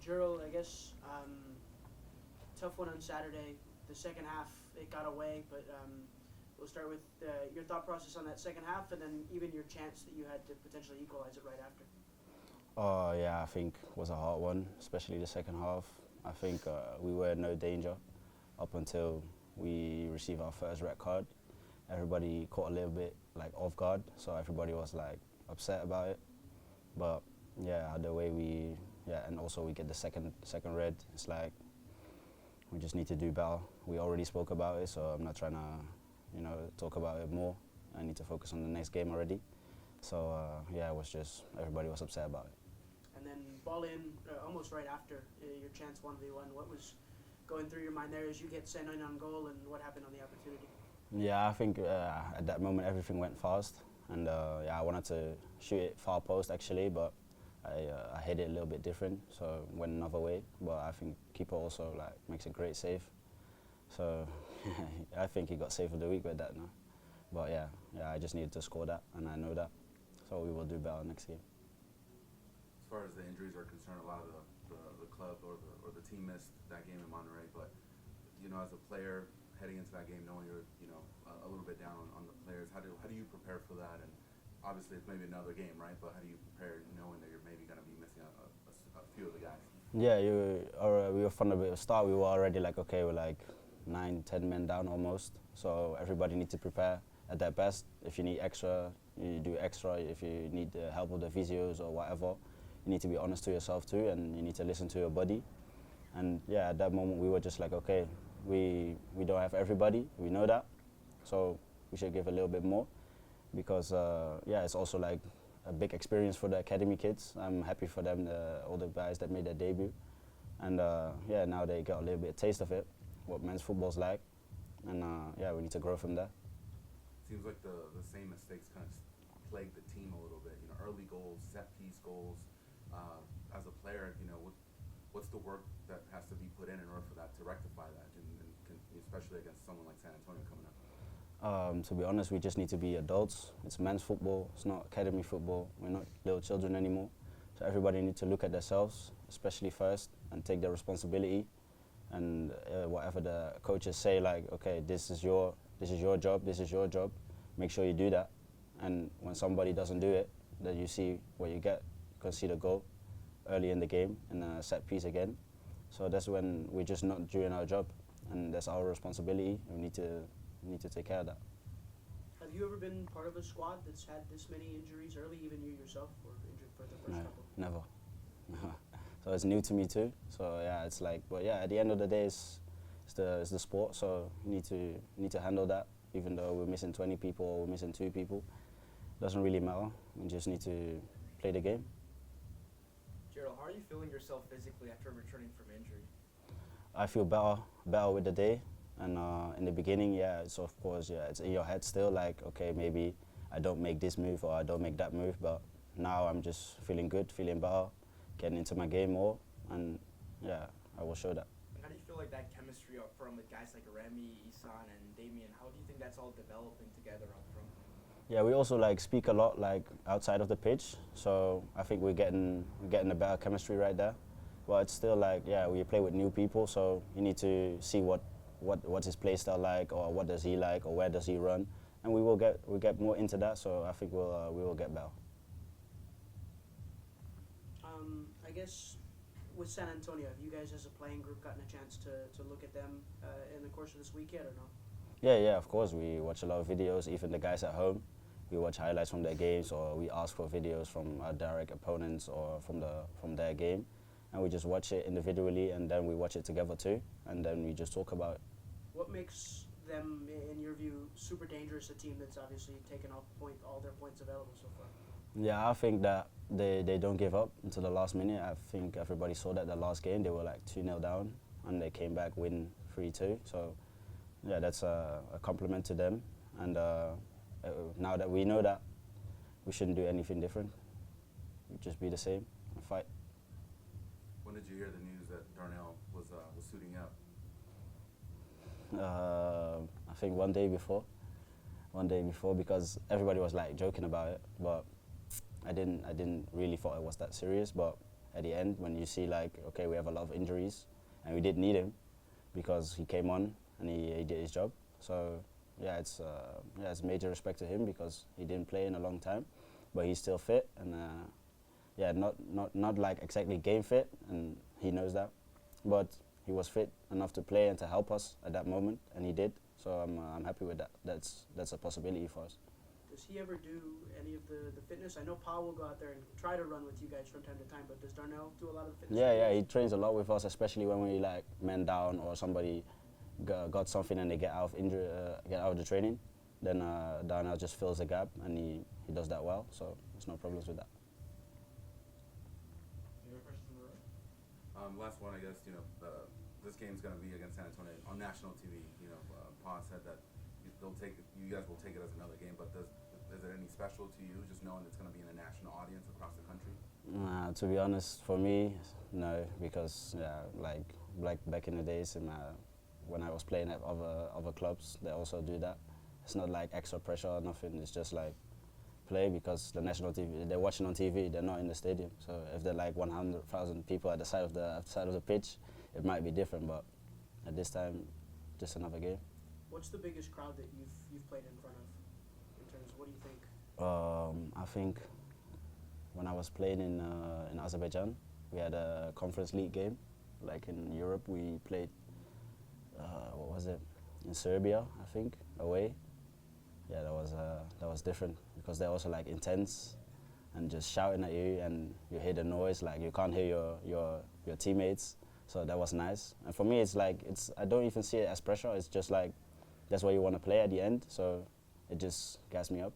Jearl, I guess tough one on Saturday. The second half, it got away, but we'll start with your thought process on that second half, and then even your chance that you had to potentially equalize it right after. Yeah, I think it was a hard one, especially the second half. I think we were in no danger up until we received our first red card. Everybody caught a little bit like off guard, so everybody was like upset about it. But yeah, the way and also we get the second red. It's like we just need to do better. We already spoke about it, so I'm not trying to, talk about it more. I need to focus on the next game already. So yeah, it was just everybody was upset about it. And then ball in almost right after your chance 1v1. What was going through your mind there as you get sent in on goal, and what happened on the opportunity? Yeah, I think at that moment everything went fast, and yeah, I wanted to shoot it far post actually, but I hit it a little bit different, so went another way. But I think keeper also like makes a great save, so I think he got save of the week with that now. But yeah, I just needed to score that, and I know that, so we will do better next game. As far as the injuries are concerned, a lot of the club or the team missed that game in Monterey. But as a player heading into that game, knowing you're a little bit down on the players, how do you prepare for that? And obviously it's maybe another game, right? But how do you prepare knowing that you're maybe going to be missing a few of the guys? Yeah, we were from the start. We were already like, okay, we're like 9, 10 men down almost. So everybody needs to prepare at their best. If you need extra, you do extra. If you need the help of the physios or whatever, you need to be honest to yourself too, and you need to listen to your body. And yeah, at that moment we were just like, okay, we don't have everybody. We know that, so we should give a little bit more, because yeah, it's also like a big experience for the academy kids. I'm happy for them, all the guys that made their debut, and yeah, now they got a little bit of taste of it, what men's football's like, and yeah, we need to grow from there. Seems like the same mistakes kind of plagued the team a little bit. Early goals, set piece goals. As a player, what's the work that has to be put in order for that to rectify that, and especially against someone like San Antonio coming up? To be honest, we just need to be adults. It's men's football. It's not academy football. We're not little children anymore. So everybody needs to look at themselves, especially first, and take their responsibility. And whatever the coaches say, like, okay, this is your job. This is your job. Make sure you do that. And when somebody doesn't do it, then you see what you get. You can see the goal early in the game and a set piece again. So that's when we're just not doing our job, and that's our responsibility. We need to take care of that. Have you ever been part of a squad that's had this many injuries early? Even you yourself were injured for the first couple? Never. So it's new to me too. So yeah, it's like, but yeah, at the end of the day, it's the sport. So you need to handle that. Even though we're missing 20 people or we're missing 2 people, doesn't really matter. We just need to play the game. Jearl, how are you feeling yourself physically after returning from injury? I feel better with the day. And in the beginning, yeah, it's of course, yeah, it's in your head still, like, okay, maybe I don't make this move or I don't make that move, but now I'm just feeling good, feeling better, getting into my game more, and yeah, I will show that. And how do you feel like that chemistry up front with guys like Remy, Isan, and Damien, how do you think that's all developing together up front? Yeah, we also like speak a lot like outside of the pitch, so I think we're getting a better chemistry right there. But it's still like, yeah, we play with new people, so you need to see what's his play style like, or what does he like, or where does he run, and we get more into that. So I think we will get better. I guess with San Antonio, have you guys as a playing group gotten a chance to look at them in the course of this week yet, or no? Yeah, of course. We watch a lot of videos, even the guys at home. We watch highlights from their games, or we ask for videos from our direct opponents or from their game, and we just watch it individually, and then we watch it together too, and then we just talk about it. What makes them, in your view, super dangerous, a team that's obviously taken all their points available so far? Yeah, I think that they don't give up until the last minute. I think everybody saw that the last game, they were like 2-0 down, and they came back, win 3-2. So yeah, that's a compliment to them. And now that we know that, we shouldn't do anything different. We just be the same and fight. When did you hear the news that Darnell was suiting up? I think one day before, because everybody was like joking about it, but I didn't really thought it was that serious. But at the end when you see like, okay, we have a lot of injuries, and we did need him because he came on and he did his job. So yeah, it's major respect to him because he didn't play in a long time, but he's still fit and yeah, not like exactly game fit, and he knows that, but he was fit enough to play and to help us at that moment, and he did. So I'm happy with that. That's a possibility for us. Does he ever do any of the fitness? I know Paul will go out there and try to run with you guys from time to time, but does Darnell do a lot of the fitness? Yeah, he trains a lot with us, especially when we like man down or somebody got something and they get out of injury, get out of the training. Then Darnell just fills the gap, and he does that well. So there's no problems with that. Any other questions in the room? Last one, I guess. This game's going to be against San Antonio on national TV. Pa said that you guys will take it as another game, but is it any special to you just knowing it's going to be in a national audience across the country? To be honest, for me, no, because like back in the days when I was playing at other clubs, they also do that. It's not like extra pressure or nothing. It's just like play because the national TV, they're watching on TV. They're not in the stadium. So if they're like 100,000 people at the side of the pitch, it might be different. But at this time, just another game. What's the biggest crowd that you've played in front of? In terms of what do you think? I think when I was playing in Azerbaijan, we had a Conference League game. Like in Europe, we played. What was it? In Serbia, I think, away. Yeah, that was different because they're also like intense and just shouting at you, and you hear the noise, like you can't hear your teammates. So that was nice. And for me, it's like I don't even see it as pressure. It's just like that's where you want to play at the end. So it just gas me up.